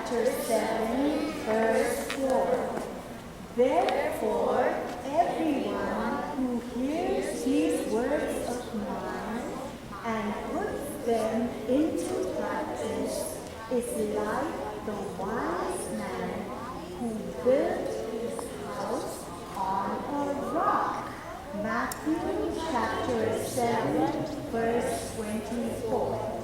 chapter 7, verse 4. Therefore, everyone who hears these words of mine and puts them into practice is like the wise man who built his house on a rock. Matthew chapter 7, verse 24.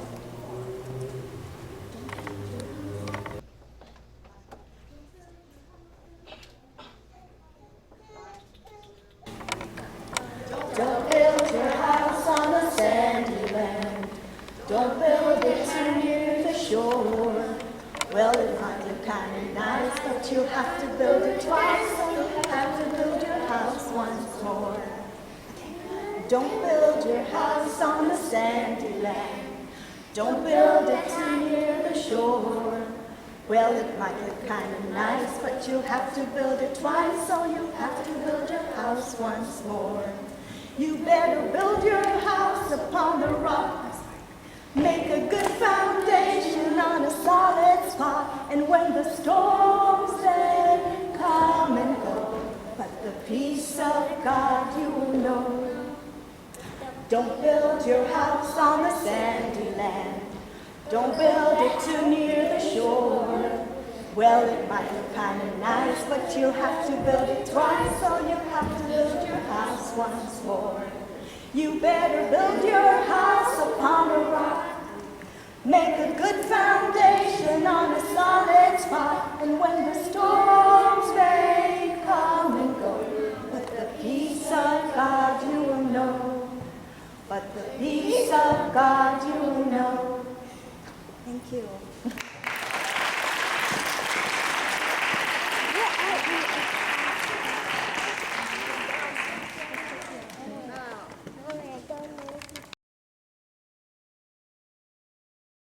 Don't build your house on a sandy land. Don't build it too near the shore. Well, it might look kind of nice, but you'll have to build it twice, so you'll have to build your house once more. Don't build your house on a sandy land. Don't build it too near the shore. Well, it might look kind of nice, but you'll have to build it twice, so you'll have to build your house once more. You better build your house upon the rock. Make a good foundation on a solid spot. And when the storms they come and go, but the peace of God you will know. Don't build your house on the sandy land. Don't build it too near the shore. Well, it might look kind of nice, but you'll have to build it twice, so you'll have to build your house once more. You better build your house upon a rock. Make a good foundation on a solid spot. And when the storms may come and go, but the peace of God you will know. But the peace of God you will know. Thank you.